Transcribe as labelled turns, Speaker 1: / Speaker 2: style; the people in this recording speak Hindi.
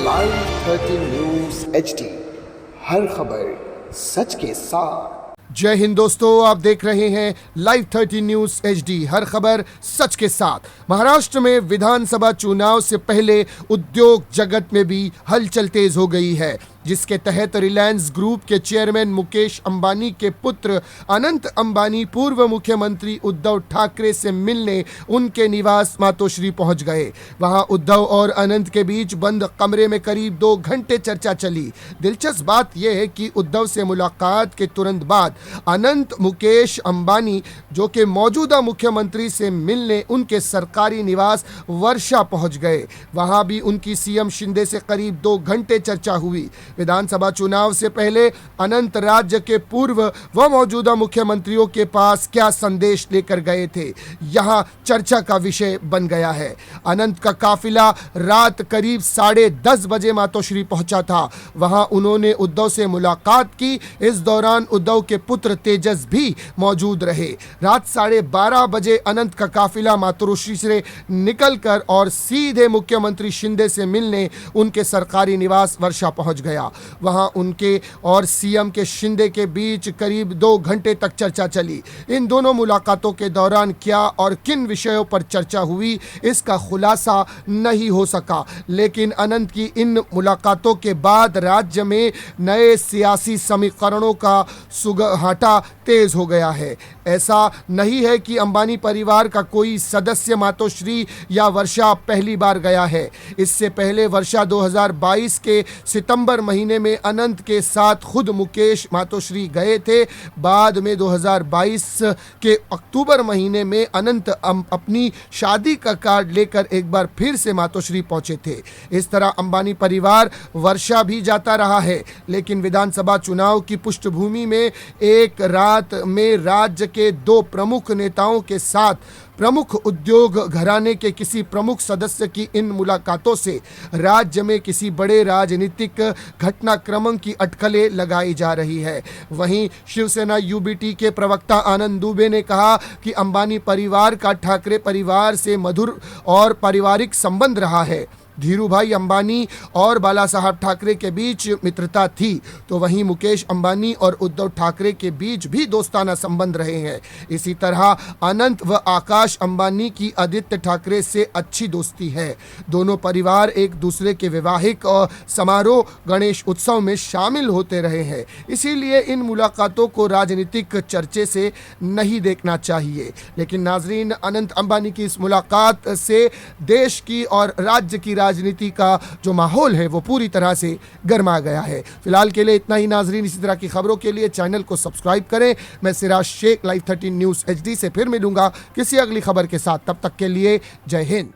Speaker 1: लाइव 13 न्यूज़ HD, हर खबर सच के साथ।
Speaker 2: जय हिंद दोस्तों, आप देख रहे हैं लाइव 13 न्यूज़ HD, हर खबर सच के साथ। महाराष्ट्र में विधानसभा चुनाव से पहले उद्योग जगत में भी हलचल तेज हो गई है, जिसके तहत रिलायंस ग्रुप के चेयरमैन मुकेश अंबानी के पुत्र अनंत अंबानी पूर्व मुख्यमंत्री उद्धव ठाकरे से मिलने उनके निवास मातोश्री पहुंच गए। वहां उद्धव और अनंत के बीच बंद कमरे में करीब 2 घंटे चर्चा चली। दिलचस्प बात यह है कि उद्धव से मुलाकात के तुरंत बाद अनंत मुकेश अंबानी, जो कि मौजूदा मुख्यमंत्री से मिलने उनके सरकारी निवास वर्षा पहुंच गए। वहां भी उनकी सीएम शिंदे से करीब 2 घंटे चर्चा हुई। विधानसभा चुनाव से पहले अनंत राज्य के पूर्व व मौजूदा मुख्यमंत्रियों के पास क्या संदेश लेकर गए थे, यहां चर्चा का विषय बन गया है। अनंत का काफिला रात करीब 10:30 बजे मातोश्री पहुंचा था। वहां उन्होंने उद्धव से मुलाकात की। इस दौरान उद्धव के पुत्र तेजस भी मौजूद रहे। रात 12:30 बजे अनंत का काफिला मातोश्री से निकलकर और सीधे मुख्यमंत्री शिंदे से मिलने उनके सरकारी निवास वर्षा पहुंच गया। वहां उनके और सीएम के शिंदे के बीच करीब 2 घंटे तक चर्चा चली। इन दोनों मुलाकातों के दौरान क्या और किन विषयों पर चर्चा हुई, इसका खुलासा नहीं हो सका, लेकिन अनंत की इन मुलाकातों के बाद राज्य में नए सियासी समीकरणों का सुगहाटा तेज हो गया है। ऐसा नहीं है कि अंबानी परिवार का कोई सदस्य मातोश्री या वर्षा पहली बार गया है। इससे पहले वर्षा 2022 के सितंबर महीने में अनंत के साथ खुद मुकेश मातोश्री गए थे। बाद में 2022 के अक्टूबर महीने में अनंत अपनी शादी का कार्ड लेकर एक बार फिर से मातोश्री पहुंचे थे। इस तरह अंबानी परिवार वर्षा भी जाता रहा है, लेकिन विधानसभा चुनाव की पृष्ठभूमि में एक रात में राज्य के 2 प्रमुख नेताओं के साथ प्रमुख उद्योग घराने के किसी प्रमुख सदस्य की इन मुलाकातों से राज्य में किसी बड़े राजनीतिक घटनाक्रम की अटकलें लगाई जा रही है। वहीं शिवसेना UBT के प्रवक्ता आनंद दुबे ने कहा कि अंबानी परिवार का ठाकरे परिवार से मधुर और पारिवारिक संबंध रहा है। धीरूभाई अंबानी और बाला साहब ठाकरे के बीच मित्रता थी, तो वहीं मुकेश अंबानी और उद्धव ठाकरे के बीच भी दोस्ताना संबंध रहे हैं। इसी तरह अनंत व आकाश अंबानी की आदित्य ठाकरे से अच्छी दोस्ती है। दोनों परिवार एक दूसरे के वैवाहिक और समारोह गणेश उत्सव में शामिल होते रहे हैं। इसीलिए इन मुलाकातों को राजनीतिक चर्चे से नहीं देखना चाहिए। लेकिन नाजरीन, अनंत अंबानी की इस मुलाकात से देश की और राज्य की राजनीति का जो माहौल है वो पूरी तरह से गर्मा गया है। फिलहाल के लिए इतना ही नाजरीन। इसी तरह की खबरों के लिए चैनल को सब्सक्राइब करें। मैं Siraj Shaikh live 13 news HD से फिर मिलूंगा किसी अगली खबर के साथ। तब तक के लिए जय हिंद।